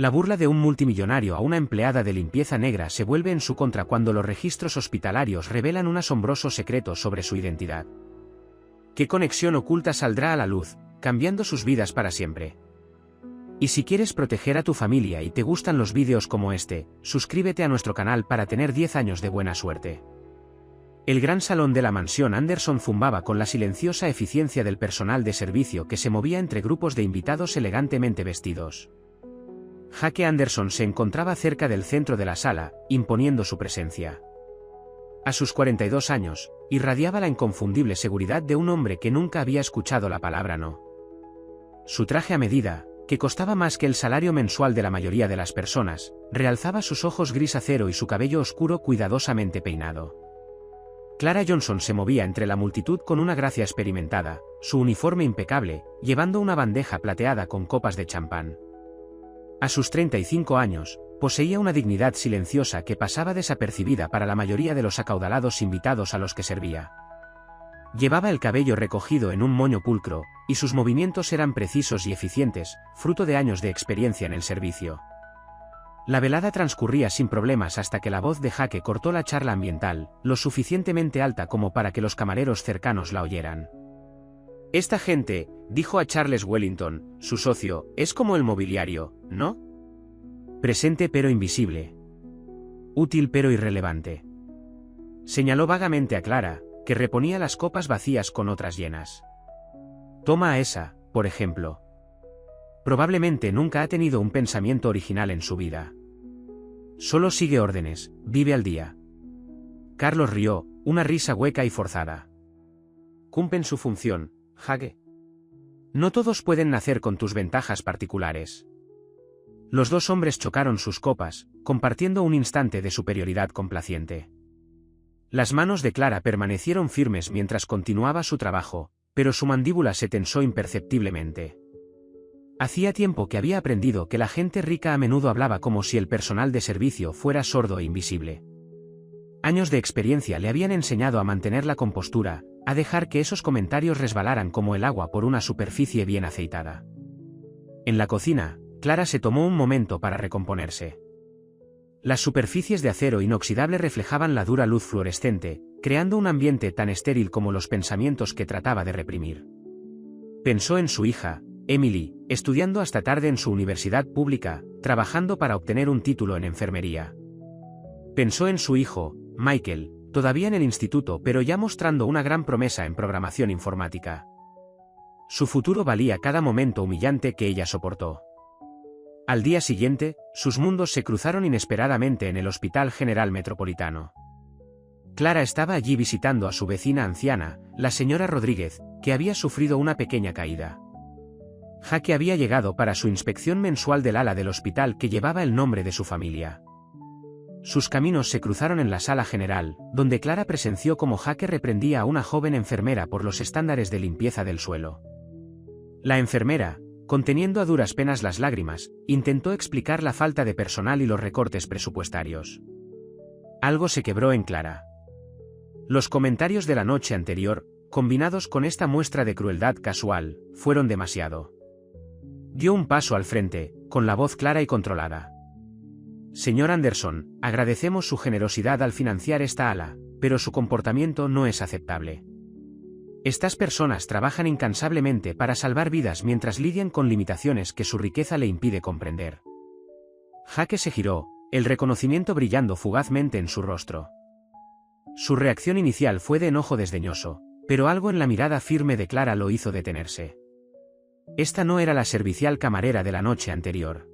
La burla de un multimillonario a una empleada de limpieza negra se vuelve en su contra cuando los registros hospitalarios revelan un asombroso secreto sobre su identidad. ¿Qué conexión oculta saldrá a la luz, cambiando sus vidas para siempre? Y si quieres proteger a tu familia y te gustan los vídeos como este, suscríbete a nuestro canal para tener 10 años de buena suerte. El gran salón de la mansión Anderson zumbaba con la silenciosa eficiencia del personal de servicio que se movía entre grupos de invitados elegantemente vestidos. Jake Anderson se encontraba cerca del centro de la sala, imponiendo su presencia. A sus 42 años, irradiaba la inconfundible seguridad de un hombre que nunca había escuchado la palabra no. Su traje a medida, que costaba más que el salario mensual de la mayoría de las personas, realzaba sus ojos gris acero y su cabello oscuro cuidadosamente peinado. Clara Johnson se movía entre la multitud con una gracia experimentada, su uniforme impecable, llevando una bandeja plateada con copas de champán. A sus 35 años, poseía una dignidad silenciosa que pasaba desapercibida para la mayoría de los acaudalados invitados a los que servía. Llevaba el cabello recogido en un moño pulcro, y sus movimientos eran precisos y eficientes, fruto de años de experiencia en el servicio. La velada transcurría sin problemas hasta que la voz de Jake cortó la charla ambiental, lo suficientemente alta como para que los camareros cercanos la oyeran. «Esta gente», dijo a Charles Wellington, su socio, «es como el mobiliario, ¿no? Presente pero invisible. Útil pero irrelevante». Señaló vagamente a Clara, que reponía las copas vacías con otras llenas. «Toma a esa, por ejemplo». Probablemente nunca ha tenido un pensamiento original en su vida. Solo sigue órdenes, vive al día. Carlos rió, una risa hueca y forzada. «Cumplen su función, Jake. No todos pueden nacer con tus ventajas particulares». Los dos hombres chocaron sus copas, compartiendo un instante de superioridad complaciente. Las manos de Clara permanecieron firmes mientras continuaba su trabajo, pero su mandíbula se tensó imperceptiblemente. Hacía tiempo que había aprendido que la gente rica a menudo hablaba como si el personal de servicio fuera sordo e invisible. Años de experiencia le habían enseñado a mantener la compostura, a dejar que esos comentarios resbalaran como el agua por una superficie bien aceitada. En la cocina, Clara se tomó un momento para recomponerse. Las superficies de acero inoxidable reflejaban la dura luz fluorescente, creando un ambiente tan estéril como los pensamientos que trataba de reprimir. Pensó en su hija, Emily, estudiando hasta tarde en su universidad pública, trabajando para obtener un título en enfermería. Pensó en su hijo, Michael, todavía en el instituto pero ya mostrando una gran promesa en programación informática. Su futuro valía cada momento humillante que ella soportó. Al día siguiente, sus mundos se cruzaron inesperadamente en el Hospital General Metropolitano. Clara estaba allí visitando a su vecina anciana, la señora Rodríguez, que había sufrido una pequeña caída. Jake había llegado para su inspección mensual del ala del hospital que llevaba el nombre de su familia. Sus caminos se cruzaron en la sala general, donde Clara presenció cómo Jake reprendía a una joven enfermera por los estándares de limpieza del suelo. La enfermera, conteniendo a duras penas las lágrimas, intentó explicar la falta de personal y los recortes presupuestarios. Algo se quebró en Clara. Los comentarios de la noche anterior, combinados con esta muestra de crueldad casual, fueron demasiado. Dio un paso al frente, con la voz clara y controlada. «Señor Anderson, agradecemos su generosidad al financiar esta ala, pero su comportamiento no es aceptable. Estas personas trabajan incansablemente para salvar vidas mientras lidian con limitaciones que su riqueza le impide comprender». Jake se giró, el reconocimiento brillando fugazmente en su rostro. Su reacción inicial fue de enojo desdeñoso, pero algo en la mirada firme de Clara lo hizo detenerse. Esta no era la servicial camarera de la noche anterior.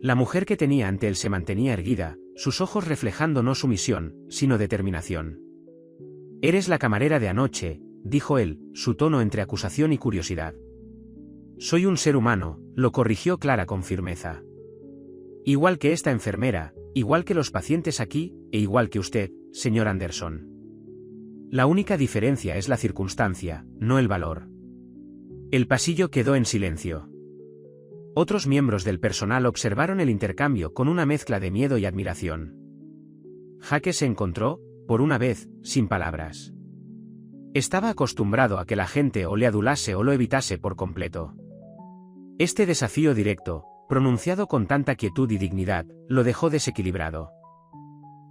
La mujer que tenía ante él se mantenía erguida, sus ojos reflejando no sumisión, sino determinación. «Eres la camarera de anoche», dijo él, su tono entre acusación y curiosidad. «Soy un ser humano», lo corrigió Clara con firmeza. «Igual que esta enfermera, igual que los pacientes aquí, e igual que usted, señor Anderson. La única diferencia es la circunstancia, no el valor». El pasillo quedó en silencio. Otros miembros del personal observaron el intercambio con una mezcla de miedo y admiración. Jake se encontró, por una vez, sin palabras. Estaba acostumbrado a que la gente o le adulase o lo evitase por completo. Este desafío directo, pronunciado con tanta quietud y dignidad, lo dejó desequilibrado.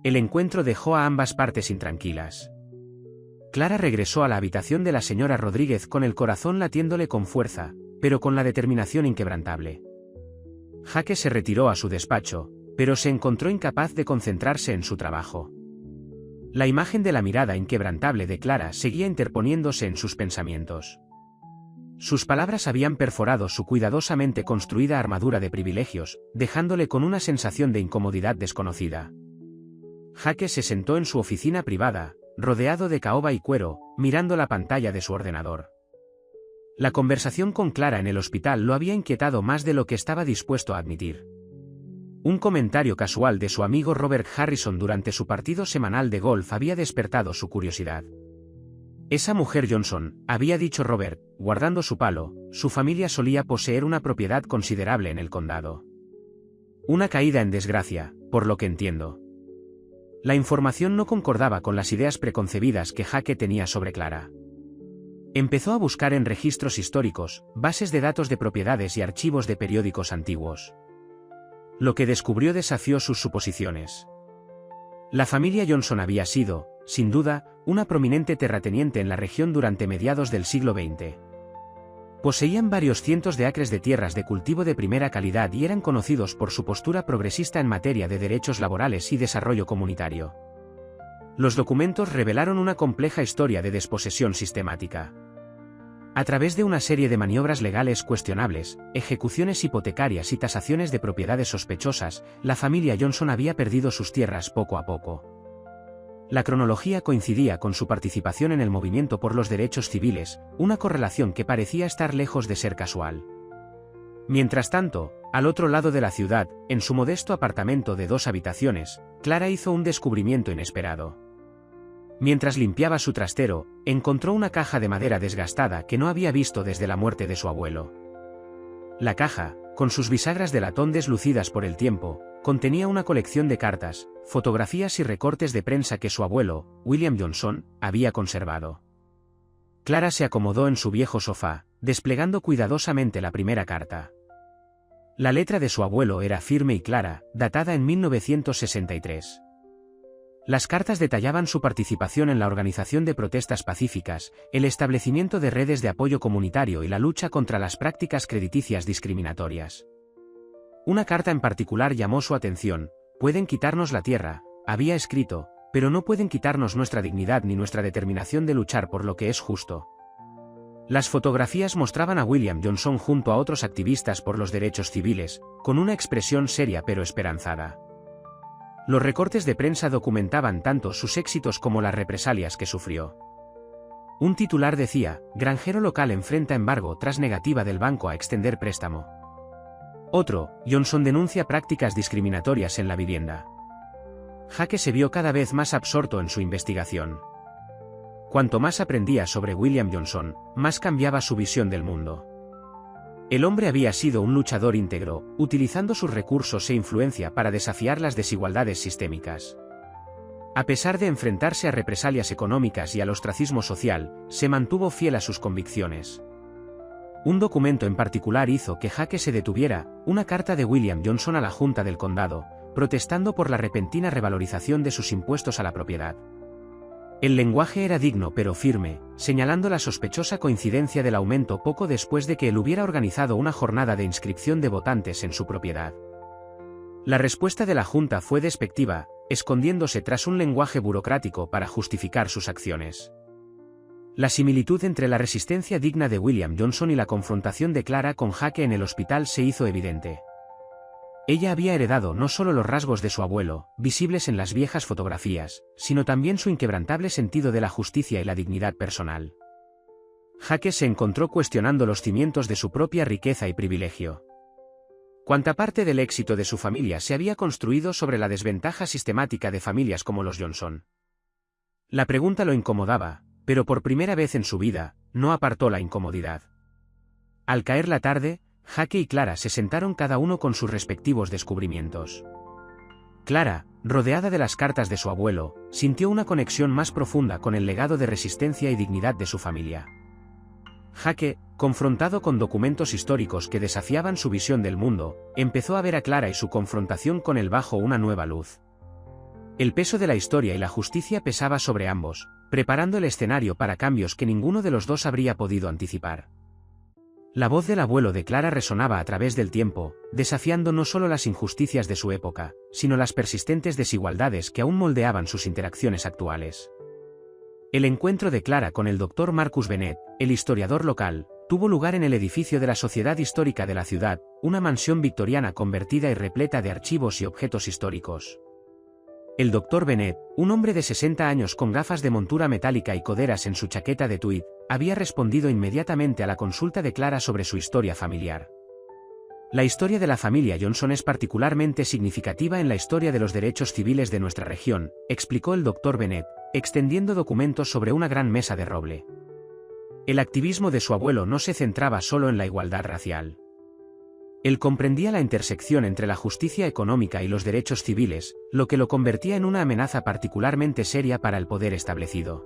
El encuentro dejó a ambas partes intranquilas. Clara regresó a la habitación de la señora Rodríguez con el corazón latiéndole con fuerza, pero con la determinación inquebrantable. Jaque se retiró a su despacho, pero se encontró incapaz de concentrarse en su trabajo. La imagen de la mirada inquebrantable de Clara seguía interponiéndose en sus pensamientos. Sus palabras habían perforado su cuidadosamente construida armadura de privilegios, dejándole con una sensación de incomodidad desconocida. Jaque se sentó en su oficina privada, rodeado de caoba y cuero, mirando la pantalla de su ordenador. La conversación con Clara en el hospital lo había inquietado más de lo que estaba dispuesto a admitir. Un comentario casual de su amigo Robert Harrison durante su partido semanal de golf había despertado su curiosidad. «Esa mujer Johnson», había dicho Robert, guardando su palo, «su familia solía poseer una propiedad considerable en el condado. Una caída en desgracia, por lo que entiendo». La información no concordaba con las ideas preconcebidas que Jaque tenía sobre Clara. Empezó a buscar en registros históricos, bases de datos de propiedades y archivos de periódicos antiguos. Lo que descubrió desafió sus suposiciones. La familia Johnson había sido, sin duda, una prominente terrateniente en la región durante mediados del siglo XX. Poseían varios cientos de acres de tierras de cultivo de primera calidad y eran conocidos por su postura progresista en materia de derechos laborales y desarrollo comunitario. Los documentos revelaron una compleja historia de desposesión sistemática. A través de una serie de maniobras legales cuestionables, ejecuciones hipotecarias y tasaciones de propiedades sospechosas, la familia Johnson había perdido sus tierras poco a poco. La cronología coincidía con su participación en el movimiento por los derechos civiles, una correlación que parecía estar lejos de ser casual. Mientras tanto, al otro lado de la ciudad, en su modesto apartamento de 2 habitaciones, Clara hizo un descubrimiento inesperado. Mientras limpiaba su trastero, encontró una caja de madera desgastada que no había visto desde la muerte de su abuelo. La caja, con sus bisagras de latón deslucidas por el tiempo, contenía una colección de cartas, fotografías y recortes de prensa que su abuelo, William Johnson, había conservado. Clara se acomodó en su viejo sofá, desplegando cuidadosamente la primera carta. La letra de su abuelo era firme y clara, datada en 1963. Las cartas detallaban su participación en la organización de protestas pacíficas, el establecimiento de redes de apoyo comunitario y la lucha contra las prácticas crediticias discriminatorias. Una carta en particular llamó su atención: «Pueden quitarnos la tierra», había escrito, «pero no pueden quitarnos nuestra dignidad ni nuestra determinación de luchar por lo que es justo». Las fotografías mostraban a William Johnson junto a otros activistas por los derechos civiles, con una expresión seria pero esperanzada. Los recortes de prensa documentaban tanto sus éxitos como las represalias que sufrió. Un titular decía: «Granjero local enfrenta embargo tras negativa del banco a extender préstamo». Otro: «Johnson denuncia prácticas discriminatorias en la vivienda». Jaque se vio cada vez más absorto en su investigación. Cuanto más aprendía sobre William Johnson, más cambiaba su visión del mundo. El hombre había sido un luchador íntegro, utilizando sus recursos e influencia para desafiar las desigualdades sistémicas. A pesar de enfrentarse a represalias económicas y al ostracismo social, se mantuvo fiel a sus convicciones. Un documento en particular hizo que Jaque se detuviera: una carta de William Johnson a la Junta del Condado, protestando por la repentina revalorización de sus impuestos a la propiedad. El lenguaje era digno pero firme, señalando la sospechosa coincidencia del aumento poco después de que él hubiera organizado una jornada de inscripción de votantes en su propiedad. La respuesta de la Junta fue despectiva, escondiéndose tras un lenguaje burocrático para justificar sus acciones. La similitud entre la resistencia digna de William Johnson y la confrontación de Clara con Jaque en el hospital se hizo evidente. Ella había heredado no solo los rasgos de su abuelo, visibles en las viejas fotografías, sino también su inquebrantable sentido de la justicia y la dignidad personal. Jaque se encontró cuestionando los cimientos de su propia riqueza y privilegio. ¿Cuánta parte del éxito de su familia se había construido sobre la desventaja sistemática de familias como los Johnson? La pregunta lo incomodaba, pero por primera vez en su vida, no apartó la incomodidad. Al caer la tarde, Jaque y Clara se sentaron cada uno con sus respectivos descubrimientos. Clara, rodeada de las cartas de su abuelo, sintió una conexión más profunda con el legado de resistencia y dignidad de su familia. Jaque, confrontado con documentos históricos que desafiaban su visión del mundo, empezó a ver a Clara y su confrontación con él bajo una nueva luz. El peso de la historia y la justicia pesaba sobre ambos, preparando el escenario para cambios que ninguno de los dos habría podido anticipar. La voz del abuelo de Clara resonaba a través del tiempo, desafiando no solo las injusticias de su época, sino las persistentes desigualdades que aún moldeaban sus interacciones actuales. El encuentro de Clara con el Dr. Marcus Bennett, el historiador local, tuvo lugar en el edificio de la Sociedad Histórica de la ciudad, una mansión victoriana convertida y repleta de archivos y objetos históricos. El Dr. Bennett, un hombre de 60 años con gafas de montura metálica y coderas en su chaqueta de tweed, había respondido inmediatamente a la consulta de Clara sobre su historia familiar. La historia de la familia Johnson es particularmente significativa en la historia de los derechos civiles de nuestra región, explicó el Dr. Bennett, extendiendo documentos sobre una gran mesa de roble. El activismo de su abuelo no se centraba solo en la igualdad racial. Él comprendía la intersección entre la justicia económica y los derechos civiles, lo que lo convertía en una amenaza particularmente seria para el poder establecido.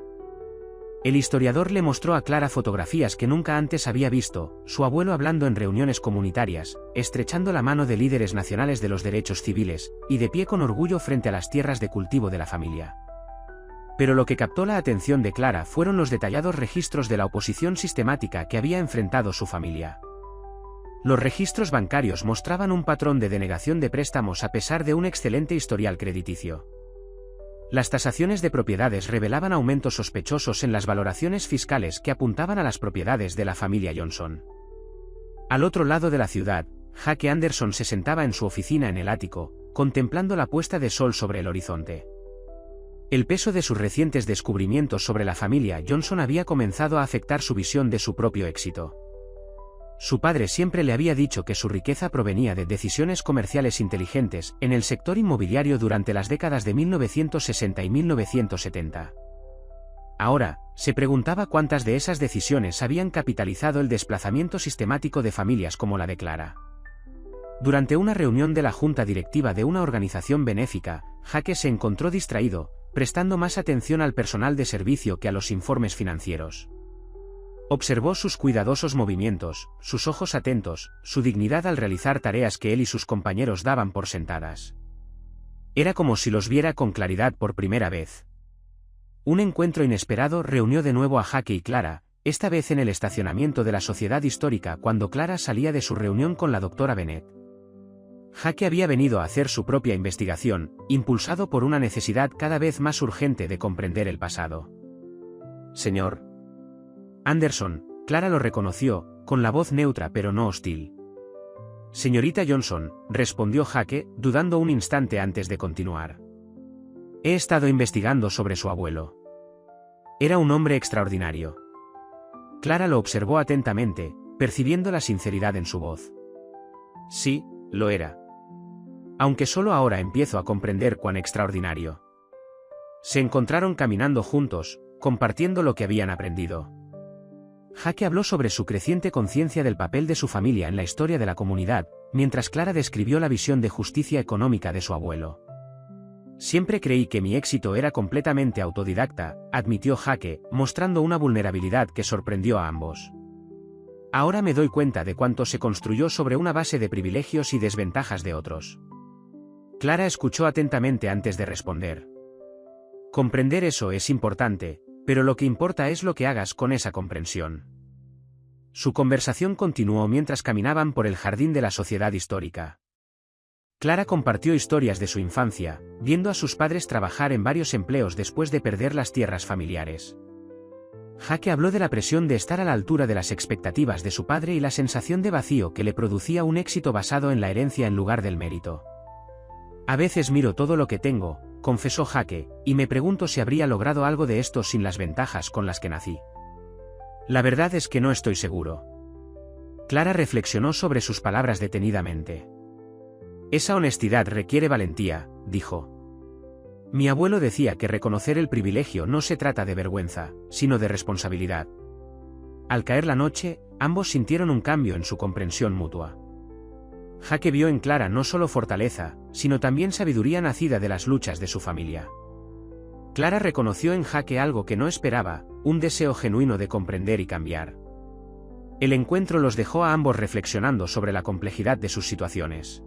El historiador le mostró a Clara fotografías que nunca antes había visto, su abuelo hablando en reuniones comunitarias, estrechando la mano de líderes nacionales de los derechos civiles, y de pie con orgullo frente a las tierras de cultivo de la familia. Pero lo que captó la atención de Clara fueron los detallados registros de la oposición sistemática que había enfrentado su familia. Los registros bancarios mostraban un patrón de denegación de préstamos a pesar de un excelente historial crediticio. Las tasaciones de propiedades revelaban aumentos sospechosos en las valoraciones fiscales que apuntaban a las propiedades de la familia Johnson. Al otro lado de la ciudad, Jaque Anderson se sentaba en su oficina en el ático, contemplando la puesta de sol sobre el horizonte. El peso de sus recientes descubrimientos sobre la familia Johnson había comenzado a afectar su visión de su propio éxito. Su padre siempre le había dicho que su riqueza provenía de decisiones comerciales inteligentes en el sector inmobiliario durante las décadas de 1960 y 1970. Ahora, se preguntaba cuántas de esas decisiones habían capitalizado el desplazamiento sistemático de familias como la de Clara. Durante una reunión de la junta directiva de una organización benéfica, Jaque se encontró distraído, prestando más atención al personal de servicio que a los informes financieros. Observó sus cuidadosos movimientos, sus ojos atentos, su dignidad al realizar tareas que él y sus compañeros daban por sentadas. Era como si los viera con claridad por primera vez. Un encuentro inesperado reunió de nuevo a Jaque y Clara, esta vez en el estacionamiento de la Sociedad Histórica cuando Clara salía de su reunión con la doctora Bennett. Jaque había venido a hacer su propia investigación, impulsado por una necesidad cada vez más urgente de comprender el pasado. Señor Anderson, Clara lo reconoció, con la voz neutra pero no hostil. Señorita Johnson, respondió Jaque, dudando un instante antes de continuar. He estado investigando sobre su abuelo. Era un hombre extraordinario. Clara lo observó atentamente, percibiendo la sinceridad en su voz. Sí, lo era. Aunque solo ahora empiezo a comprender cuán extraordinario. Se encontraron caminando juntos, compartiendo lo que habían aprendido. Jaque habló sobre su creciente conciencia del papel de su familia en la historia de la comunidad, mientras Clara describió la visión de justicia económica de su abuelo. Siempre creí que mi éxito era completamente autodidacta, admitió Jaque, mostrando una vulnerabilidad que sorprendió a ambos. Ahora me doy cuenta de cuánto se construyó sobre una base de privilegios y desventajas de otros. Clara escuchó atentamente antes de responder. Comprender eso es importante, pero lo que importa es lo que hagas con esa comprensión. Su conversación continuó mientras caminaban por el jardín de la Sociedad Histórica. Clara compartió historias de su infancia, viendo a sus padres trabajar en varios empleos después de perder las tierras familiares. Jaque habló de la presión de estar a la altura de las expectativas de su padre y la sensación de vacío que le producía un éxito basado en la herencia en lugar del mérito. A veces miro todo lo que tengo, confesó Jaque, y me pregunto si habría logrado algo de esto sin las ventajas con las que nací. La verdad es que no estoy seguro. Clara reflexionó sobre sus palabras detenidamente. Esa honestidad requiere valentía, dijo. Mi abuelo decía que reconocer el privilegio no se trata de vergüenza, sino de responsabilidad. Al caer la noche, ambos sintieron un cambio en su comprensión mutua. Jaque vio en Clara no solo fortaleza, sino también sabiduría nacida de las luchas de su familia. Clara reconoció en Jaque algo que no esperaba, un deseo genuino de comprender y cambiar. El encuentro los dejó a ambos reflexionando sobre la complejidad de sus situaciones.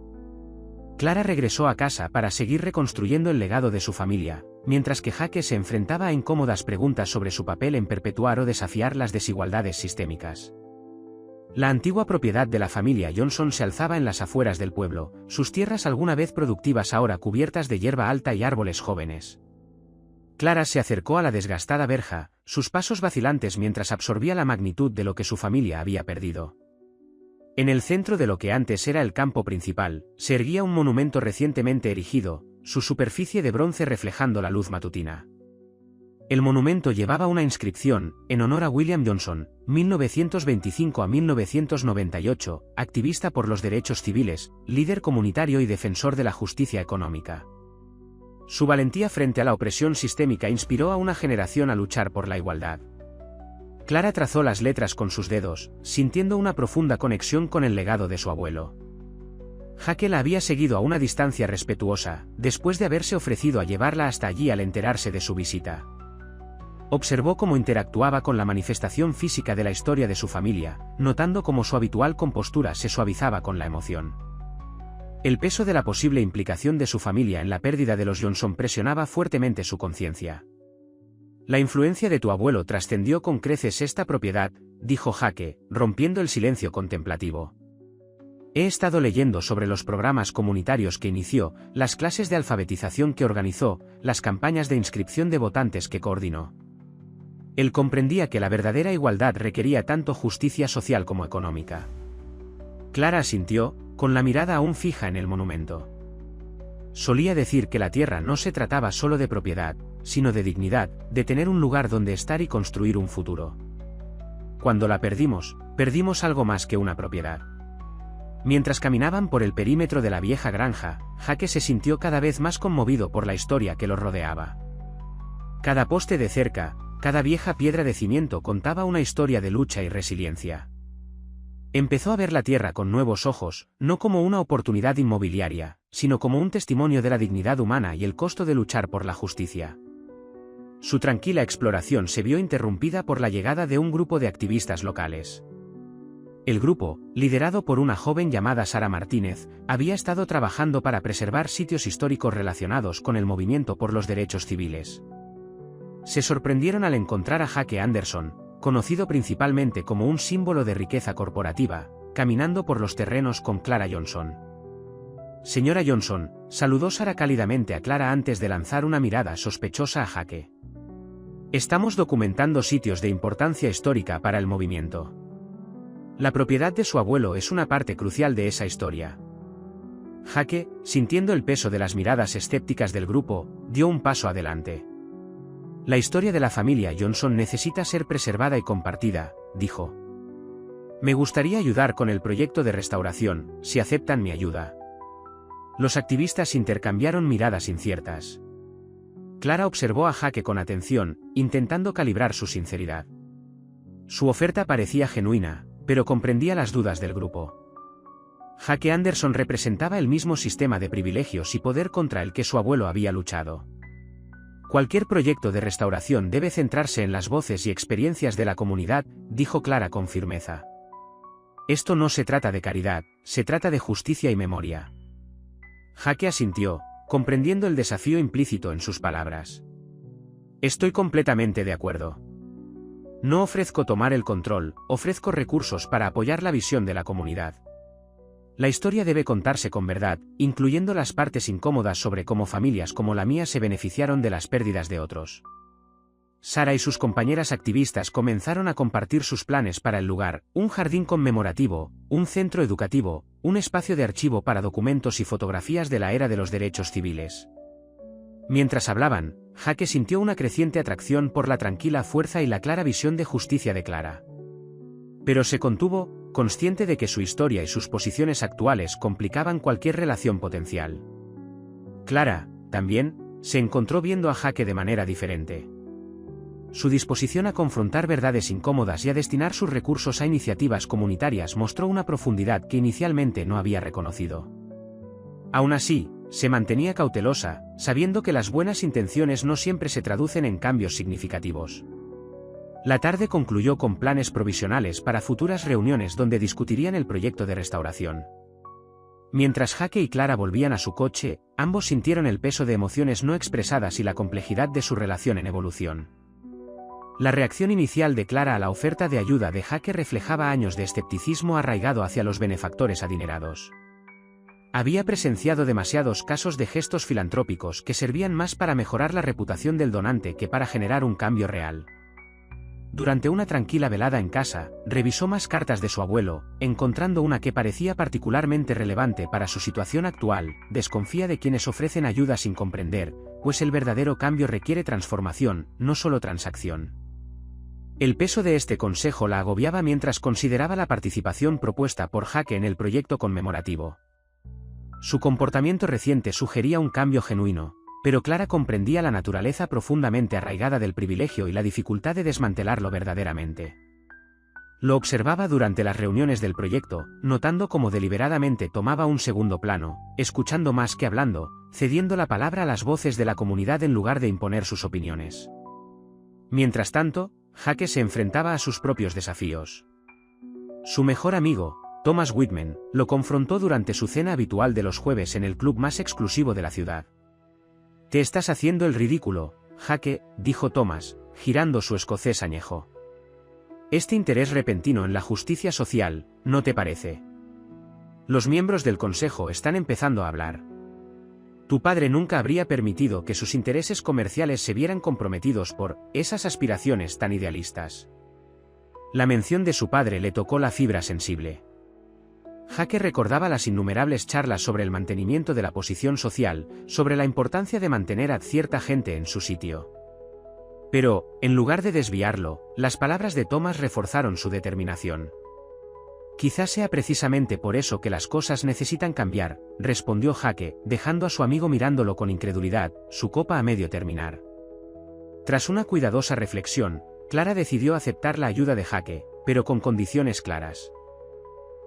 Clara regresó a casa para seguir reconstruyendo el legado de su familia, mientras que Jake se enfrentaba a incómodas preguntas sobre su papel en perpetuar o desafiar las desigualdades sistémicas. La antigua propiedad de la familia Johnson se alzaba en las afueras del pueblo, sus tierras alguna vez productivas ahora cubiertas de hierba alta y árboles jóvenes. Clara se acercó a la desgastada verja, sus pasos vacilantes mientras absorbía la magnitud de lo que su familia había perdido. En el centro de lo que antes era el campo principal, se erguía un monumento recientemente erigido, su superficie de bronce reflejando la luz matutina. El monumento llevaba una inscripción, en honor a William Johnson, 1925 a 1998, activista por los derechos civiles, líder comunitario y defensor de la justicia económica. Su valentía frente a la opresión sistémica inspiró a una generación a luchar por la igualdad. Clara trazó las letras con sus dedos, sintiendo una profunda conexión con el legado de su abuelo. Jake la había seguido a una distancia respetuosa, después de haberse ofrecido a llevarla hasta allí al enterarse de su visita. Observó cómo interactuaba con la manifestación física de la historia de su familia, notando cómo su habitual compostura se suavizaba con la emoción. El peso de la posible implicación de su familia en la pérdida de los Johnson presionaba fuertemente su conciencia. La influencia de tu abuelo trascendió con creces esta propiedad, dijo Jake, rompiendo el silencio contemplativo. He estado leyendo sobre los programas comunitarios que inició, las clases de alfabetización que organizó, las campañas de inscripción de votantes que coordinó. Él comprendía que la verdadera igualdad requería tanto justicia social como económica. Clara asintió, con la mirada aún fija en el monumento. Solía decir que la tierra no se trataba solo de propiedad, sino de dignidad, de tener un lugar donde estar y construir un futuro. Cuando la perdimos, perdimos algo más que una propiedad. Mientras caminaban por el perímetro de la vieja granja, Jake se sintió cada vez más conmovido por la historia que lo rodeaba. Cada poste de cerca, cada vieja piedra de cimiento contaba una historia de lucha y resiliencia. Empezó a ver la tierra con nuevos ojos, no como una oportunidad inmobiliaria, sino como un testimonio de la dignidad humana y el costo de luchar por la justicia. Su tranquila exploración se vio interrumpida por la llegada de un grupo de activistas locales. El grupo, liderado por una joven llamada Sara Martínez, había estado trabajando para preservar sitios históricos relacionados con el movimiento por los derechos civiles. Se sorprendieron al encontrar a Jake Anderson, conocido principalmente como un símbolo de riqueza corporativa, caminando por los terrenos con Clara Johnson. Señora Johnson, saludó Sara cálidamente a Clara antes de lanzar una mirada sospechosa a Jake. Estamos documentando sitios de importancia histórica para el movimiento. La propiedad de su abuelo es una parte crucial de esa historia. Jake, sintiendo el peso de las miradas escépticas del grupo, dio un paso adelante. La historia de la familia Johnson necesita ser preservada y compartida, dijo. Me gustaría ayudar con el proyecto de restauración, si aceptan mi ayuda. Los activistas intercambiaron miradas inciertas. Clara observó a Jake con atención, intentando calibrar su sinceridad. Su oferta parecía genuina, pero comprendía las dudas del grupo. Jake Anderson representaba el mismo sistema de privilegios y poder contra el que su abuelo había luchado. Cualquier proyecto de restauración debe centrarse en las voces y experiencias de la comunidad, dijo Clara con firmeza. Esto no se trata de caridad, se trata de justicia y memoria. Jake asintió, comprendiendo el desafío implícito en sus palabras. Estoy completamente de acuerdo. No ofrezco tomar el control, ofrezco recursos para apoyar la visión de la comunidad. La historia debe contarse con verdad, incluyendo las partes incómodas sobre cómo familias como la mía se beneficiaron de las pérdidas de otros. Sara y sus compañeras activistas comenzaron a compartir sus planes para el lugar, un jardín conmemorativo, un centro educativo, un espacio de archivo para documentos y fotografías de la era de los derechos civiles. Mientras hablaban, Jake sintió una creciente atracción por la tranquila fuerza y la clara visión de justicia de Clara. Pero se contuvo, consciente de que su historia y sus posiciones actuales complicaban cualquier relación potencial. Clara, también, se encontró viendo a Jake de manera diferente. Su disposición a confrontar verdades incómodas y a destinar sus recursos a iniciativas comunitarias mostró una profundidad que inicialmente no había reconocido. Aún así, se mantenía cautelosa, sabiendo que las buenas intenciones no siempre se traducen en cambios significativos. La tarde concluyó con planes provisionales para futuras reuniones donde discutirían el proyecto de restauración. Mientras Jake y Clara volvían a su coche, ambos sintieron el peso de emociones no expresadas y la complejidad de su relación en evolución. La reacción inicial de Clara a la oferta de ayuda de Jake reflejaba años de escepticismo arraigado hacia los benefactores adinerados. Había presenciado demasiados casos de gestos filantrópicos que servían más para mejorar la reputación del donante que para generar un cambio real. Durante una tranquila velada en casa, revisó más cartas de su abuelo, encontrando una que parecía particularmente relevante para su situación actual. Desconfía de quienes ofrecen ayuda sin comprender, pues el verdadero cambio requiere transformación, no solo transacción. El peso de este consejo la agobiaba mientras consideraba la participación propuesta por Jake en el proyecto conmemorativo. Su comportamiento reciente sugería un cambio genuino, pero Clara comprendía la naturaleza profundamente arraigada del privilegio y la dificultad de desmantelarlo verdaderamente. Lo observaba durante las reuniones del proyecto, notando cómo deliberadamente tomaba un segundo plano, escuchando más que hablando, cediendo la palabra a las voces de la comunidad en lugar de imponer sus opiniones. Mientras tanto, Jake se enfrentaba a sus propios desafíos. Su mejor amigo, Thomas Whitman, lo confrontó durante su cena habitual de los jueves en el club más exclusivo de la ciudad. «Te estás haciendo el ridículo, Jake», dijo Thomas, girando su escocés añejo. «Este interés repentino en la justicia social, ¿no te parece? Los miembros del consejo están empezando a hablar. Tu padre nunca habría permitido que sus intereses comerciales se vieran comprometidos por esas aspiraciones tan idealistas». La mención de su padre le tocó la fibra sensible. Jake recordaba las innumerables charlas sobre el mantenimiento de la posición social, sobre la importancia de mantener a cierta gente en su sitio. Pero, en lugar de desviarlo, las palabras de Thomas reforzaron su determinación. «Quizás sea precisamente por eso que las cosas necesitan cambiar», respondió Jake, dejando a su amigo mirándolo con incredulidad, su copa a medio terminar. Tras una cuidadosa reflexión, Clara decidió aceptar la ayuda de Jake, pero con condiciones claras.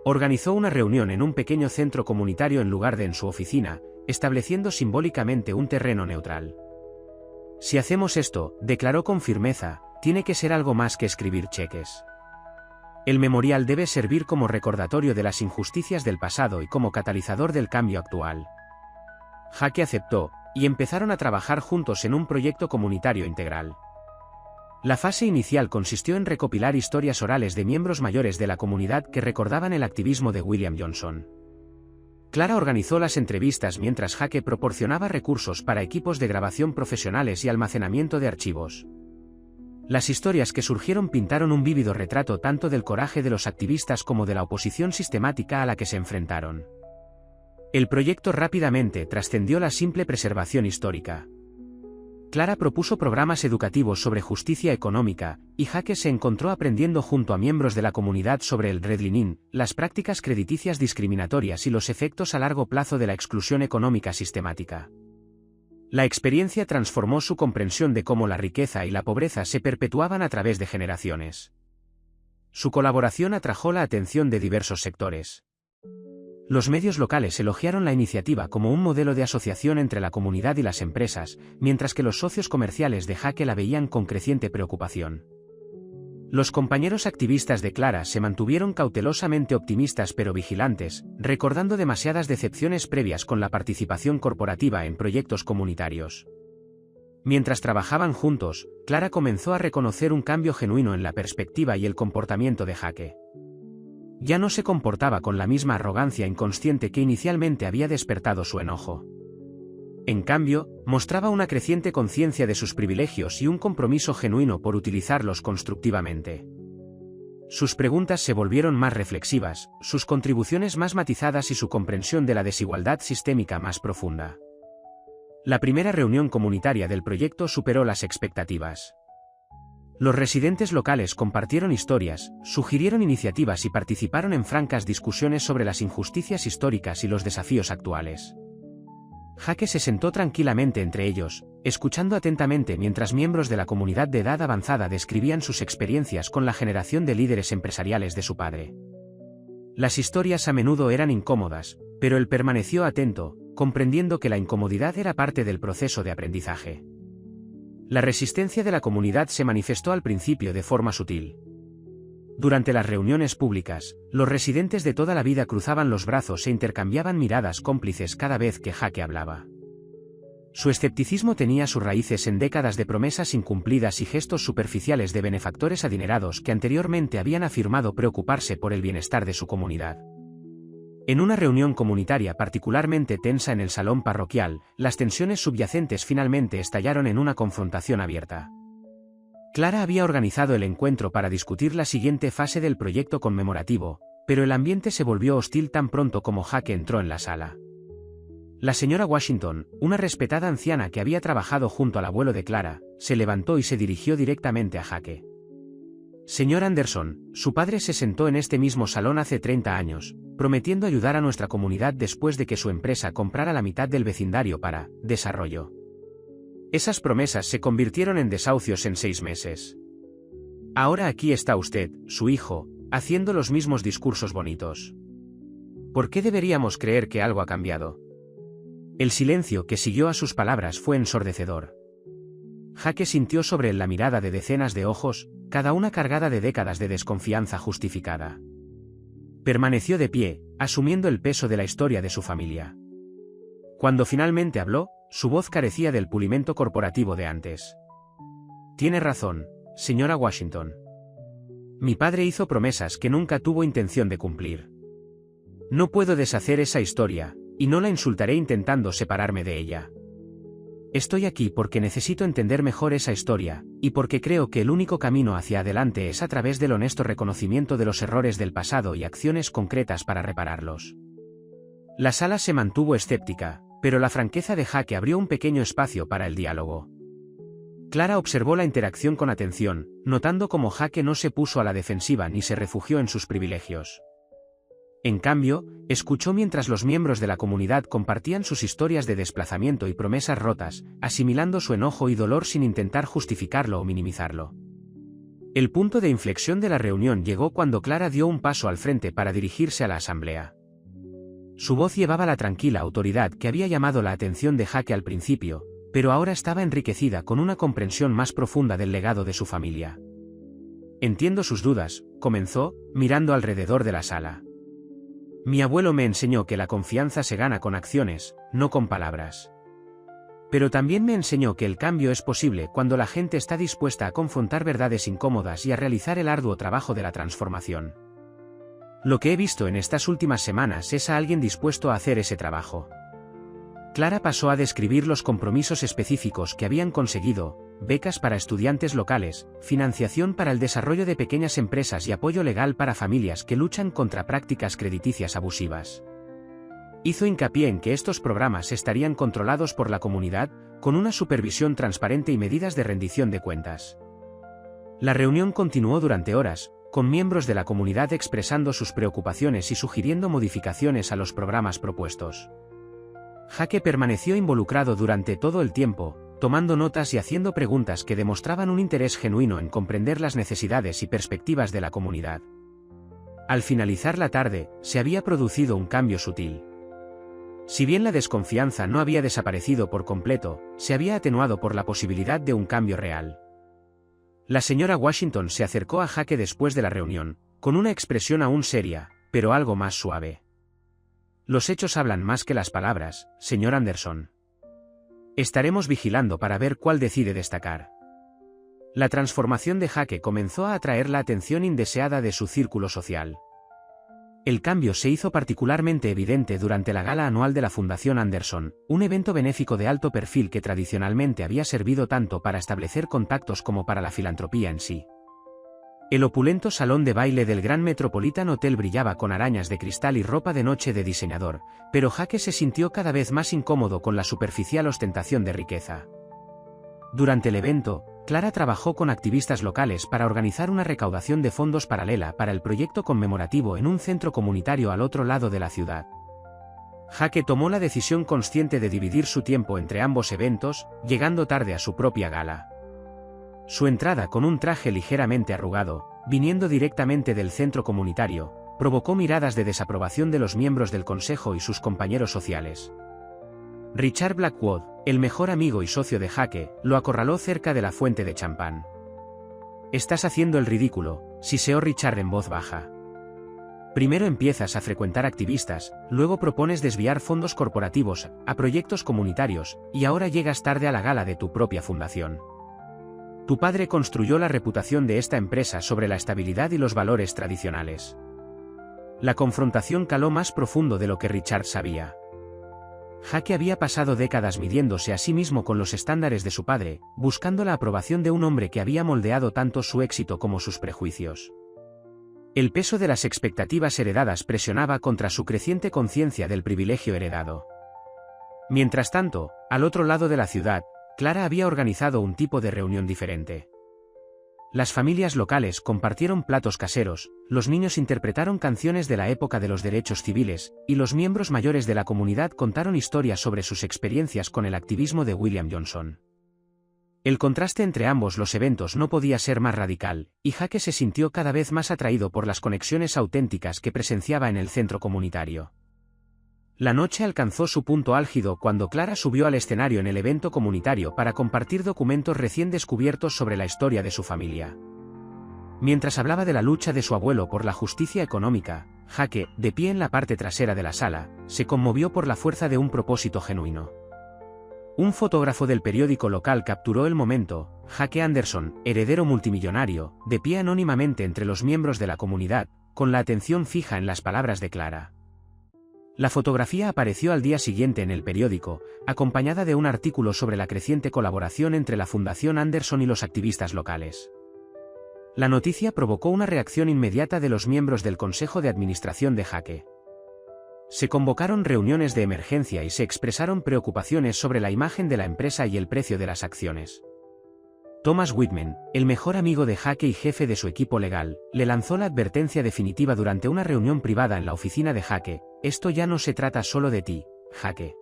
Organizó una reunión en un pequeño centro comunitario en lugar de en su oficina, estableciendo simbólicamente un terreno neutral. «Si hacemos esto», declaró con firmeza, «tiene que ser algo más que escribir cheques. El memorial debe servir como recordatorio de las injusticias del pasado y como catalizador del cambio actual». Jake aceptó, y empezaron a trabajar juntos en un proyecto comunitario integral. La fase inicial consistió en recopilar historias orales de miembros mayores de la comunidad que recordaban el activismo de William Johnson. Clara organizó las entrevistas mientras Jake proporcionaba recursos para equipos de grabación profesionales y almacenamiento de archivos. Las historias que surgieron pintaron un vívido retrato tanto del coraje de los activistas como de la oposición sistemática a la que se enfrentaron. El proyecto rápidamente trascendió la simple preservación histórica. Clara propuso programas educativos sobre justicia económica, y Jake se encontró aprendiendo junto a miembros de la comunidad sobre el redlining, las prácticas crediticias discriminatorias y los efectos a largo plazo de la exclusión económica sistemática. La experiencia transformó su comprensión de cómo la riqueza y la pobreza se perpetuaban a través de generaciones. Su colaboración atrajo la atención de diversos sectores. Los medios locales elogiaron la iniciativa como un modelo de asociación entre la comunidad y las empresas, mientras que los socios comerciales de Jake la veían con creciente preocupación. Los compañeros activistas de Clara se mantuvieron cautelosamente optimistas pero vigilantes, recordando demasiadas decepciones previas con la participación corporativa en proyectos comunitarios. Mientras trabajaban juntos, Clara comenzó a reconocer un cambio genuino en la perspectiva y el comportamiento de Jake. Ya no se comportaba con la misma arrogancia inconsciente que inicialmente había despertado su enojo. En cambio, mostraba una creciente conciencia de sus privilegios y un compromiso genuino por utilizarlos constructivamente. Sus preguntas se volvieron más reflexivas, sus contribuciones más matizadas y su comprensión de la desigualdad sistémica más profunda. La primera reunión comunitaria del proyecto superó las expectativas. Los residentes locales compartieron historias, sugirieron iniciativas y participaron en francas discusiones sobre las injusticias históricas y los desafíos actuales. Jake se sentó tranquilamente entre ellos, escuchando atentamente mientras miembros de la comunidad de edad avanzada describían sus experiencias con la generación de líderes empresariales de su padre. Las historias a menudo eran incómodas, pero él permaneció atento, comprendiendo que la incomodidad era parte del proceso de aprendizaje. La resistencia de la comunidad se manifestó al principio de forma sutil. Durante las reuniones públicas, los residentes de toda la vida cruzaban los brazos e intercambiaban miradas cómplices cada vez que Jake hablaba. Su escepticismo tenía sus raíces en décadas de promesas incumplidas y gestos superficiales de benefactores adinerados que anteriormente habían afirmado preocuparse por el bienestar de su comunidad. En una reunión comunitaria particularmente tensa en el salón parroquial, las tensiones subyacentes finalmente estallaron en una confrontación abierta. Clara había organizado el encuentro para discutir la siguiente fase del proyecto conmemorativo, pero el ambiente se volvió hostil tan pronto como Jake entró en la sala. La señora Washington, una respetada anciana que había trabajado junto al abuelo de Clara, se levantó y se dirigió directamente a Jake. Señor Anderson, su padre se sentó en este mismo salón hace 30 años, prometiendo ayudar a nuestra comunidad después de que su empresa comprara la mitad del vecindario para desarrollo. Esas promesas se convirtieron en desahucios en 6 meses. Ahora aquí está usted, su hijo, haciendo los mismos discursos bonitos. ¿Por qué deberíamos creer que algo ha cambiado? El silencio que siguió a sus palabras fue ensordecedor. Jake sintió sobre él la mirada de decenas de ojos, cada una cargada de décadas de desconfianza justificada. Permaneció de pie, asumiendo el peso de la historia de su familia. Cuando finalmente habló, su voz carecía del pulimento corporativo de antes. Tiene razón, señora Washington. Mi padre hizo promesas que nunca tuvo intención de cumplir. No puedo deshacer esa historia, y no la insultaré intentando separarme de ella. Estoy aquí porque necesito entender mejor esa historia, y porque creo que el único camino hacia adelante es a través del honesto reconocimiento de los errores del pasado y acciones concretas para repararlos. La sala se mantuvo escéptica, pero la franqueza de Jake abrió un pequeño espacio para el diálogo. Clara observó la interacción con atención, notando cómo Jake no se puso a la defensiva ni se refugió en sus privilegios. En cambio, escuchó mientras los miembros de la comunidad compartían sus historias de desplazamiento y promesas rotas, asimilando su enojo y dolor sin intentar justificarlo o minimizarlo. El punto de inflexión de la reunión llegó cuando Clara dio un paso al frente para dirigirse a la asamblea. Su voz llevaba la tranquila autoridad que había llamado la atención de Jake al principio, pero ahora estaba enriquecida con una comprensión más profunda del legado de su familia. Entiendo sus dudas, comenzó, mirando alrededor de la sala. Mi abuelo me enseñó que la confianza se gana con acciones, no con palabras. Pero también me enseñó que el cambio es posible cuando la gente está dispuesta a confrontar verdades incómodas y a realizar el arduo trabajo de la transformación. Lo que he visto en estas últimas semanas es a alguien dispuesto a hacer ese trabajo. Clara pasó a describir los compromisos específicos que habían conseguido: becas para estudiantes locales, financiación para el desarrollo de pequeñas empresas y apoyo legal para familias que luchan contra prácticas crediticias abusivas. Hizo hincapié en que estos programas estarían controlados por la comunidad, con una supervisión transparente y medidas de rendición de cuentas. La reunión continuó durante horas, con miembros de la comunidad expresando sus preocupaciones y sugiriendo modificaciones a los programas propuestos. Jake permaneció involucrado durante todo el tiempo, tomando notas y haciendo preguntas que demostraban un interés genuino en comprender las necesidades y perspectivas de la comunidad. Al finalizar la tarde, se había producido un cambio sutil. Si bien la desconfianza no había desaparecido por completo, se había atenuado por la posibilidad de un cambio real. La señora Washington se acercó a Jake después de la reunión, con una expresión aún seria, pero algo más suave. Los hechos hablan más que las palabras, señor Anderson. Estaremos vigilando para ver cuál decide destacar. La transformación de Jake comenzó a atraer la atención indeseada de su círculo social. El cambio se hizo particularmente evidente durante la gala anual de la Fundación Anderson, un evento benéfico de alto perfil que tradicionalmente había servido tanto para establecer contactos como para la filantropía en sí. El opulento salón de baile del Grand Metropolitan Hotel brillaba con arañas de cristal y ropa de noche de diseñador, pero Jake se sintió cada vez más incómodo con la superficial ostentación de riqueza. Durante el evento, Clara trabajó con activistas locales para organizar una recaudación de fondos paralela para el proyecto conmemorativo en un centro comunitario al otro lado de la ciudad. Jake tomó la decisión consciente de dividir su tiempo entre ambos eventos, llegando tarde a su propia gala. Su entrada con un traje ligeramente arrugado, viniendo directamente del centro comunitario, provocó miradas de desaprobación de los miembros del consejo y sus compañeros sociales. Richard Blackwood, el mejor amigo y socio de Jake, lo acorraló cerca de la fuente de champán. «Estás haciendo el ridículo», siseó Richard en voz baja. «Primero empiezas a frecuentar activistas, luego propones desviar fondos corporativos a proyectos comunitarios, y ahora llegas tarde a la gala de tu propia fundación. Tu padre construyó la reputación de esta empresa sobre la estabilidad y los valores tradicionales». La confrontación caló más profundo de lo que Richard sabía. Jake había pasado décadas midiéndose a sí mismo con los estándares de su padre, buscando la aprobación de un hombre que había moldeado tanto su éxito como sus prejuicios. El peso de las expectativas heredadas presionaba contra su creciente conciencia del privilegio heredado. Mientras tanto, al otro lado de la ciudad, Clara había organizado un tipo de reunión diferente. Las familias locales compartieron platos caseros, los niños interpretaron canciones de la época de los derechos civiles, y los miembros mayores de la comunidad contaron historias sobre sus experiencias con el activismo de William Johnson. El contraste entre ambos los eventos no podía ser más radical, y Jake se sintió cada vez más atraído por las conexiones auténticas que presenciaba en el centro comunitario. La noche alcanzó su punto álgido cuando Clara subió al escenario en el evento comunitario para compartir documentos recién descubiertos sobre la historia de su familia. Mientras hablaba de la lucha de su abuelo por la justicia económica, Jake, de pie en la parte trasera de la sala, se conmovió por la fuerza de un propósito genuino. Un fotógrafo del periódico local capturó el momento. Jake Anderson, heredero multimillonario, de pie anónimamente entre los miembros de la comunidad, con la atención fija en las palabras de Clara. La fotografía apareció al día siguiente en el periódico, acompañada de un artículo sobre la creciente colaboración entre la Fundación Anderson y los activistas locales. La noticia provocó una reacción inmediata de los miembros del Consejo de Administración de Jake. Se convocaron reuniones de emergencia y se expresaron preocupaciones sobre la imagen de la empresa y el precio de las acciones. Thomas Whitman, el mejor amigo de Jake y jefe de su equipo legal, le lanzó la advertencia definitiva durante una reunión privada en la oficina de Jake: «Esto ya no se trata solo de ti, Jake.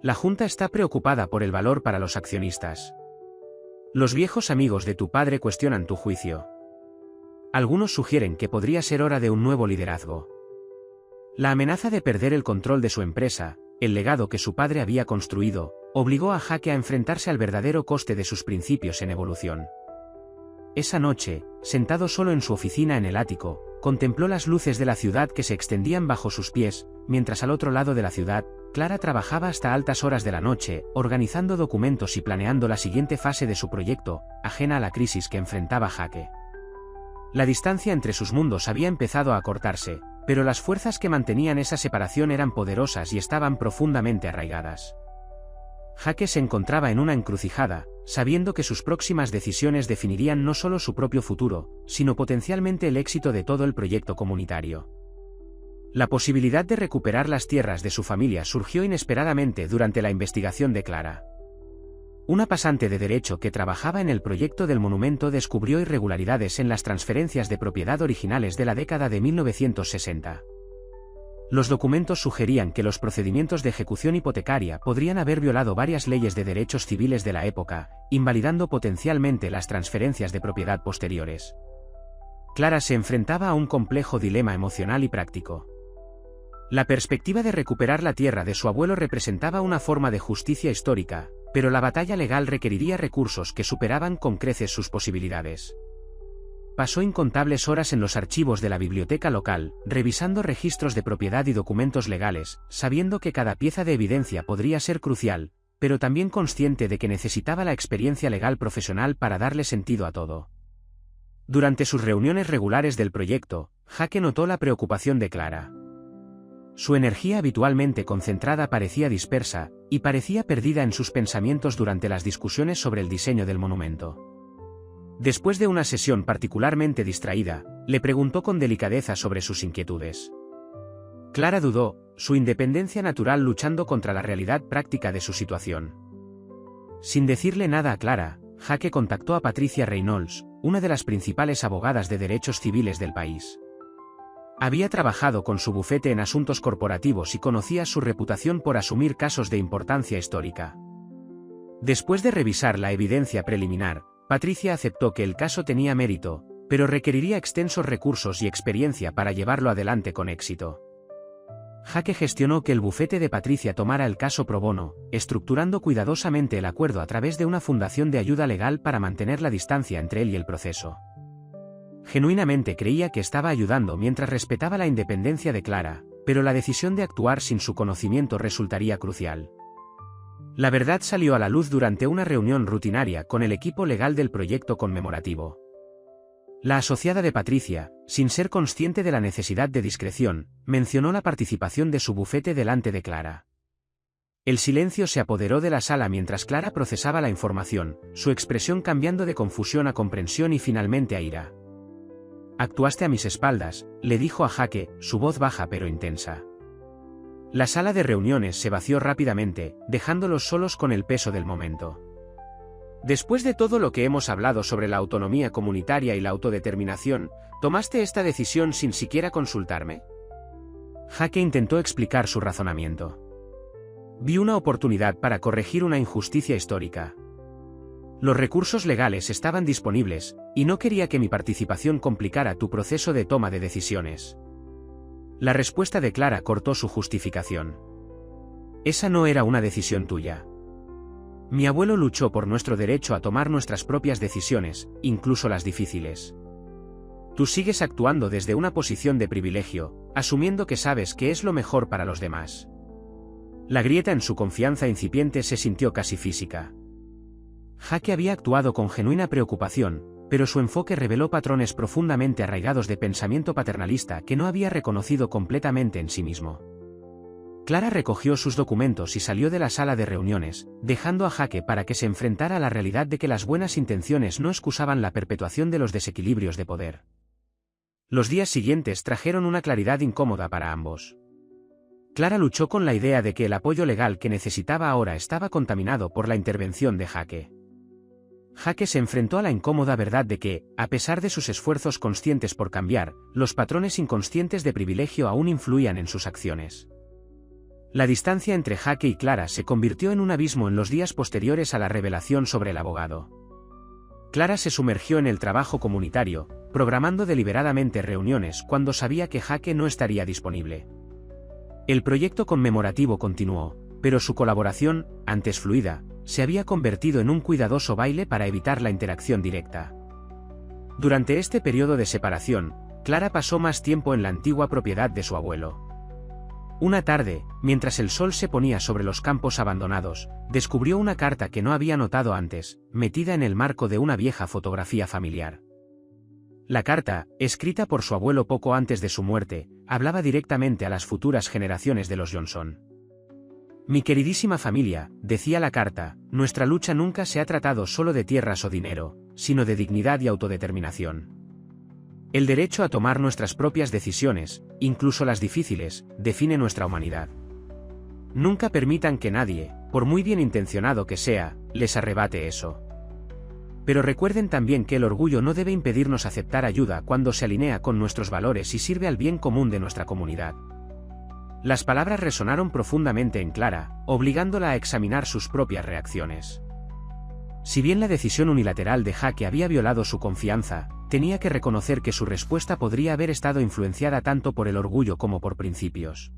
La Junta está preocupada por el valor para los accionistas. Los viejos amigos de tu padre cuestionan tu juicio. Algunos sugieren que podría ser hora de un nuevo liderazgo». La amenaza de perder el control de su empresa, el legado que su padre había construido, obligó a Jake a enfrentarse al verdadero coste de sus principios en evolución. Esa noche, sentado solo en su oficina en el ático, contempló las luces de la ciudad que se extendían bajo sus pies, mientras al otro lado de la ciudad, Clara trabajaba hasta altas horas de la noche, organizando documentos y planeando la siguiente fase de su proyecto, ajena a la crisis que enfrentaba Jake. La distancia entre sus mundos había empezado a acortarse, pero las fuerzas que mantenían esa separación eran poderosas y estaban profundamente arraigadas. Jake se encontraba en una encrucijada, sabiendo que sus próximas decisiones definirían no solo su propio futuro, sino potencialmente el éxito de todo el proyecto comunitario. La posibilidad de recuperar las tierras de su familia surgió inesperadamente durante la investigación de Clara. Una pasante de derecho que trabajaba en el proyecto del monumento descubrió irregularidades en las transferencias de propiedad originales de la década de 1960. Los documentos sugerían que los procedimientos de ejecución hipotecaria podrían haber violado varias leyes de derechos civiles de la época, invalidando potencialmente las transferencias de propiedad posteriores. Clara se enfrentaba a un complejo dilema emocional y práctico. La perspectiva de recuperar la tierra de su abuelo representaba una forma de justicia histórica, pero la batalla legal requeriría recursos que superaban con creces sus posibilidades. Pasó incontables horas en los archivos de la biblioteca local, revisando registros de propiedad y documentos legales, sabiendo que cada pieza de evidencia podría ser crucial, pero también consciente de que necesitaba la experiencia legal profesional para darle sentido a todo. Durante sus reuniones regulares del proyecto, Jake notó la preocupación de Clara. Su energía habitualmente concentrada parecía dispersa, y parecía perdida en sus pensamientos durante las discusiones sobre el diseño del monumento. Después de una sesión particularmente distraída, le preguntó con delicadeza sobre sus inquietudes. Clara dudó, su independencia natural luchando contra la realidad práctica de su situación. Sin decirle nada a Clara, Jake contactó a Patricia Reynolds, una de las principales abogadas de derechos civiles del país. Había trabajado con su bufete en asuntos corporativos y conocía su reputación por asumir casos de importancia histórica. Después de revisar la evidencia preliminar, Patricia aceptó que el caso tenía mérito, pero requeriría extensos recursos y experiencia para llevarlo adelante con éxito. Jaque gestionó que el bufete de Patricia tomara el caso pro bono, estructurando cuidadosamente el acuerdo a través de una fundación de ayuda legal para mantener la distancia entre él y el proceso. Genuinamente creía que estaba ayudando mientras respetaba la independencia de Clara, pero la decisión de actuar sin su conocimiento resultaría crucial. La verdad salió a la luz durante una reunión rutinaria con el equipo legal del proyecto conmemorativo. La asociada de Patricia, sin ser consciente de la necesidad de discreción, mencionó la participación de su bufete delante de Clara. El silencio se apoderó de la sala mientras Clara procesaba la información, su expresión cambiando de confusión a comprensión y finalmente a ira. «Actuaste a mis espaldas», le dijo a Jaque, su voz baja pero intensa. La sala de reuniones se vació rápidamente, dejándolos solos con el peso del momento. «Después de todo lo que hemos hablado sobre la autonomía comunitaria y la autodeterminación, ¿tomaste esta decisión sin siquiera consultarme?». Jaque intentó explicar su razonamiento. «Vi una oportunidad para corregir una injusticia histórica. Los recursos legales estaban disponibles, y no quería que mi participación complicara tu proceso de toma de decisiones». La respuesta de Clara cortó su justificación. «Esa no era una decisión tuya. Mi abuelo luchó por nuestro derecho a tomar nuestras propias decisiones, incluso las difíciles. Tú sigues actuando desde una posición de privilegio, asumiendo que sabes qué es lo mejor para los demás». La grieta en su confianza incipiente se sintió casi física. Jaque había actuado con genuina preocupación, pero su enfoque reveló patrones profundamente arraigados de pensamiento paternalista que no había reconocido completamente en sí mismo. Clara recogió sus documentos y salió de la sala de reuniones, dejando a Jaque para que se enfrentara a la realidad de que las buenas intenciones no excusaban la perpetuación de los desequilibrios de poder. Los días siguientes trajeron una claridad incómoda para ambos. Clara luchó con la idea de que el apoyo legal que necesitaba ahora estaba contaminado por la intervención de Jaque. Jaque se enfrentó a la incómoda verdad de que, a pesar de sus esfuerzos conscientes por cambiar, los patrones inconscientes de privilegio aún influían en sus acciones. La distancia entre Jaque y Clara se convirtió en un abismo en los días posteriores a la revelación sobre el abogado. Clara se sumergió en el trabajo comunitario, programando deliberadamente reuniones cuando sabía que Jaque no estaría disponible. El proyecto conmemorativo continuó, pero su colaboración, antes fluida, se había convertido en un cuidadoso baile para evitar la interacción directa. Durante este periodo de separación, Clara pasó más tiempo en la antigua propiedad de su abuelo. Una tarde, mientras el sol se ponía sobre los campos abandonados, descubrió una carta que no había notado antes, metida en el marco de una vieja fotografía familiar. La carta, escrita por su abuelo poco antes de su muerte, hablaba directamente a las futuras generaciones de los Johnson. «Mi queridísima familia», decía la carta, «nuestra lucha nunca se ha tratado solo de tierras o dinero, sino de dignidad y autodeterminación. El derecho a tomar nuestras propias decisiones, incluso las difíciles, define nuestra humanidad. Nunca permitan que nadie, por muy bien intencionado que sea, les arrebate eso. Pero recuerden también que el orgullo no debe impedirnos aceptar ayuda cuando se alinea con nuestros valores y sirve al bien común de nuestra comunidad». Las palabras resonaron profundamente en Clara, obligándola a examinar sus propias reacciones. Si bien la decisión unilateral de Jaque había violado su confianza, tenía que reconocer que su respuesta podría haber estado influenciada tanto por el orgullo como por principios.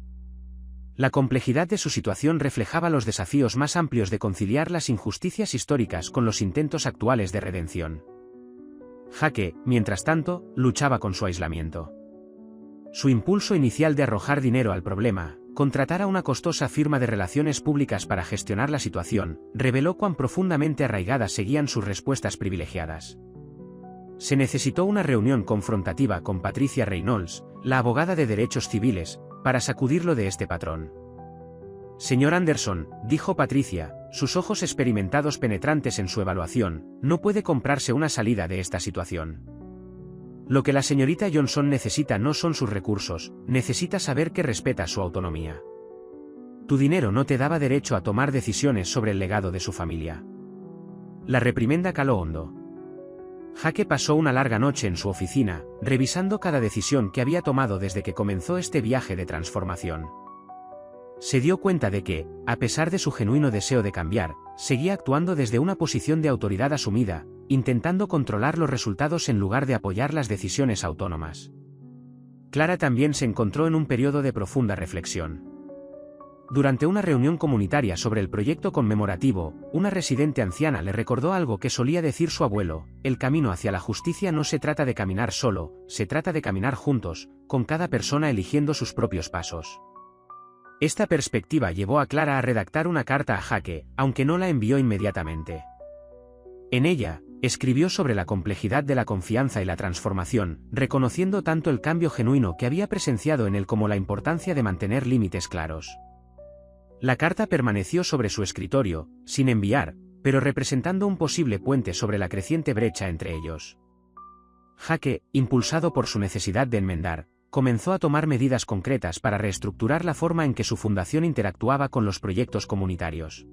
La complejidad de su situación reflejaba los desafíos más amplios de conciliar las injusticias históricas con los intentos actuales de redención. Jaque, mientras tanto, luchaba con su aislamiento. Su impulso inicial de arrojar dinero al problema, contratar a una costosa firma de relaciones públicas para gestionar la situación, reveló cuán profundamente arraigadas seguían sus respuestas privilegiadas. Se necesitó una reunión confrontativa con Patricia Reynolds, la abogada de derechos civiles, para sacudirlo de este patrón. «Señor Anderson», dijo Patricia, sus ojos experimentados penetrantes en su evaluación, «no puede comprarse una salida de esta situación. Lo que la señorita Johnson necesita no son sus recursos, necesita saber que respeta su autonomía. Tu dinero no te daba derecho a tomar decisiones sobre el legado de su familia». La reprimenda caló hondo. Jaque pasó una larga noche en su oficina, revisando cada decisión que había tomado desde que comenzó este viaje de transformación. Se dio cuenta de que, a pesar de su genuino deseo de cambiar, seguía actuando desde una posición de autoridad asumida, intentando controlar los resultados en lugar de apoyar las decisiones autónomas. Clara también se encontró en un periodo de profunda reflexión. Durante una reunión comunitaria sobre el proyecto conmemorativo, una residente anciana le recordó algo que solía decir su abuelo: el camino hacia la justicia no se trata de caminar solo, se trata de caminar juntos, con cada persona eligiendo sus propios pasos. Esta perspectiva llevó a Clara a redactar una carta a Jake, aunque no la envió inmediatamente. En ella, escribió sobre la complejidad de la confianza y la transformación, reconociendo tanto el cambio genuino que había presenciado en él como la importancia de mantener límites claros. La carta permaneció sobre su escritorio, sin enviar, pero representando un posible puente sobre la creciente brecha entre ellos. Jake, impulsado por su necesidad de enmendar, comenzó a tomar medidas concretas para reestructurar la forma en que su fundación interactuaba con los proyectos comunitarios.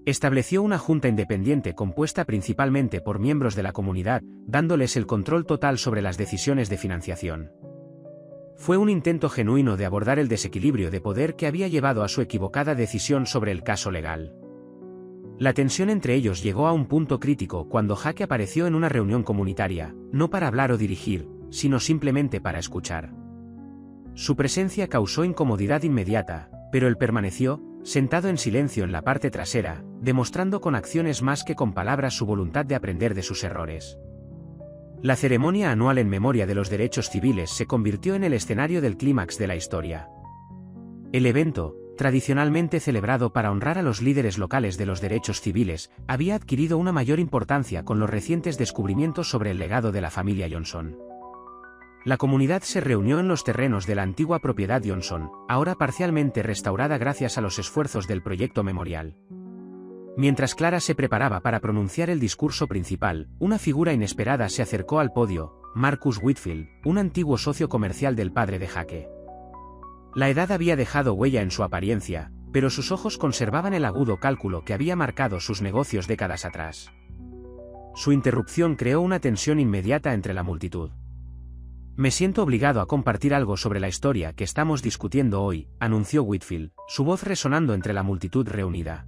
Estableció una junta independiente compuesta principalmente por miembros de la comunidad, dándoles el control total sobre las decisiones de financiación. Fue un intento genuino de abordar el desequilibrio de poder que había llevado a su equivocada decisión sobre el caso legal. La tensión entre ellos llegó a un punto crítico cuando Jake apareció en una reunión comunitaria, no para hablar o dirigir, sino simplemente para escuchar. Su presencia causó incomodidad inmediata, pero él permaneció, sentado en silencio en la parte trasera, demostrando con acciones más que con palabras su voluntad de aprender de sus errores. La ceremonia anual en memoria de los derechos civiles se convirtió en el escenario del clímax de la historia. El evento, tradicionalmente celebrado para honrar a los líderes locales de los derechos civiles, había adquirido una mayor importancia con los recientes descubrimientos sobre el legado de la familia Johnson. La comunidad se reunió en los terrenos de la antigua propiedad Johnson, ahora parcialmente restaurada gracias a los esfuerzos del proyecto memorial. Mientras Clara se preparaba para pronunciar el discurso principal, una figura inesperada se acercó al podio: Marcus Whitfield, un antiguo socio comercial del padre de Jake. La edad había dejado huella en su apariencia, pero sus ojos conservaban el agudo cálculo que había marcado sus negocios décadas atrás. Su interrupción creó una tensión inmediata entre la multitud. «Me siento obligado a compartir algo sobre la historia que estamos discutiendo hoy», anunció Whitfield, su voz resonando entre la multitud reunida.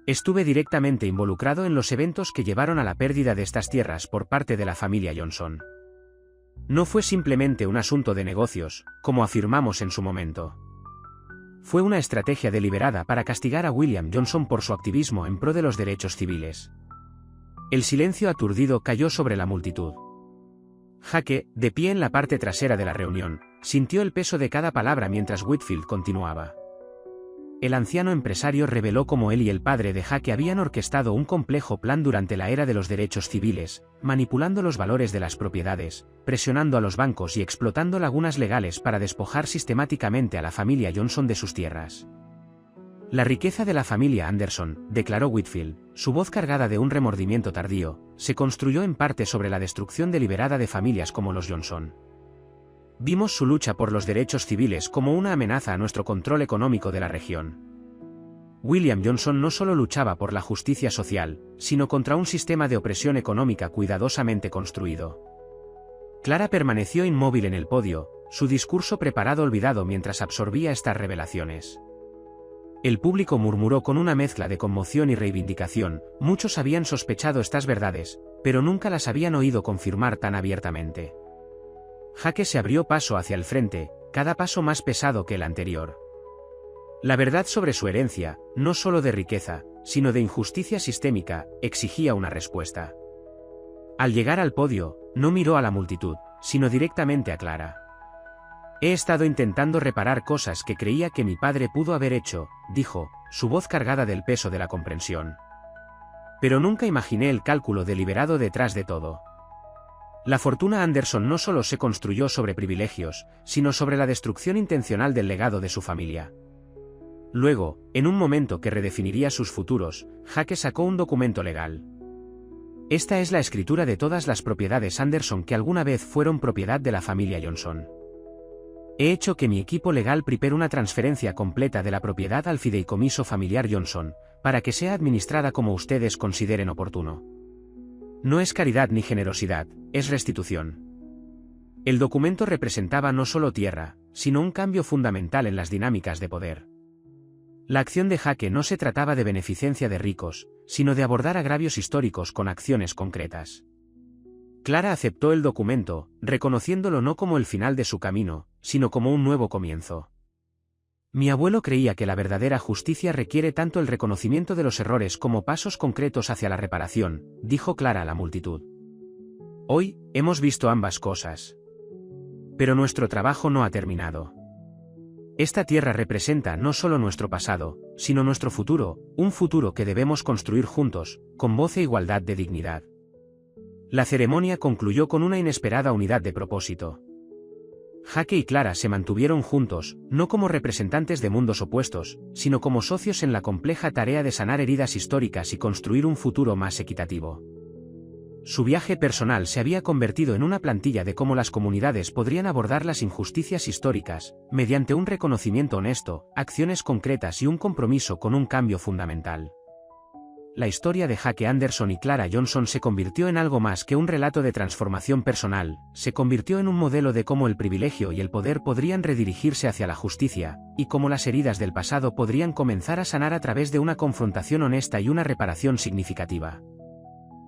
«Estuve directamente involucrado en los eventos que llevaron a la pérdida de estas tierras por parte de la familia Johnson. No fue simplemente un asunto de negocios, como afirmamos en su momento. Fue una estrategia deliberada para castigar a William Johnson por su activismo en pro de los derechos civiles». El silencio aturdido cayó sobre la multitud. Jake, de pie en la parte trasera de la reunión, sintió el peso de cada palabra mientras Whitfield continuaba. El anciano empresario reveló cómo él y el padre de Jake habían orquestado un complejo plan durante la era de los derechos civiles, manipulando los valores de las propiedades, presionando a los bancos y explotando lagunas legales para despojar sistemáticamente a la familia Johnson de sus tierras. «La riqueza de la familia Anderson», declaró Whitfield, su voz cargada de un remordimiento tardío, se construyó en parte sobre la destrucción deliberada de familias como los Johnson. Vimos su lucha por los derechos civiles como una amenaza a nuestro control económico de la región. William Johnson no solo luchaba por la justicia social, sino contra un sistema de opresión económica cuidadosamente construido. Clara permaneció inmóvil en el podio, su discurso preparado olvidado mientras absorbía estas revelaciones. El público murmuró con una mezcla de conmoción y reivindicación. Muchos habían sospechado estas verdades, pero nunca las habían oído confirmar tan abiertamente. Jake se abrió paso hacia el frente, cada paso más pesado que el anterior. La verdad sobre su herencia, no solo de riqueza, sino de injusticia sistémica, exigía una respuesta. Al llegar al podio, no miró a la multitud, sino directamente a Clara. «He estado intentando reparar cosas que creía que mi padre pudo haber hecho», dijo, su voz cargada del peso de la comprensión. «Pero nunca imaginé el cálculo deliberado detrás de todo. La fortuna Anderson no solo se construyó sobre privilegios, sino sobre la destrucción intencional del legado de su familia». Luego, en un momento que redefiniría sus futuros, Jake sacó un documento legal. «Esta es la escritura de todas las propiedades Anderson que alguna vez fueron propiedad de la familia Johnson. He hecho que mi equipo legal prepare una transferencia completa de la propiedad al fideicomiso familiar Johnson, para que sea administrada como ustedes consideren oportuno. No es caridad ni generosidad, es restitución». El documento representaba no solo tierra, sino un cambio fundamental en las dinámicas de poder. La acción de Jake no se trataba de beneficencia de ricos, sino de abordar agravios históricos con acciones concretas. Clara aceptó el documento, reconociéndolo no como el final de su camino, sino como un nuevo comienzo. Mi abuelo creía que la verdadera justicia requiere tanto el reconocimiento de los errores como pasos concretos hacia la reparación, dijo Clara a la multitud. Hoy, hemos visto ambas cosas. Pero nuestro trabajo no ha terminado. Esta tierra representa no solo nuestro pasado, sino nuestro futuro, un futuro que debemos construir juntos, con voz e igualdad de dignidad. La ceremonia concluyó con una inesperada unidad de propósito. Jake y Clara se mantuvieron juntos, no como representantes de mundos opuestos, sino como socios en la compleja tarea de sanar heridas históricas y construir un futuro más equitativo. Su viaje personal se había convertido en una plantilla de cómo las comunidades podrían abordar las injusticias históricas, mediante un reconocimiento honesto, acciones concretas y un compromiso con un cambio fundamental. La historia de Jake Anderson y Clara Johnson se convirtió en algo más que un relato de transformación personal, se convirtió en un modelo de cómo el privilegio y el poder podrían redirigirse hacia la justicia, y cómo las heridas del pasado podrían comenzar a sanar a través de una confrontación honesta y una reparación significativa.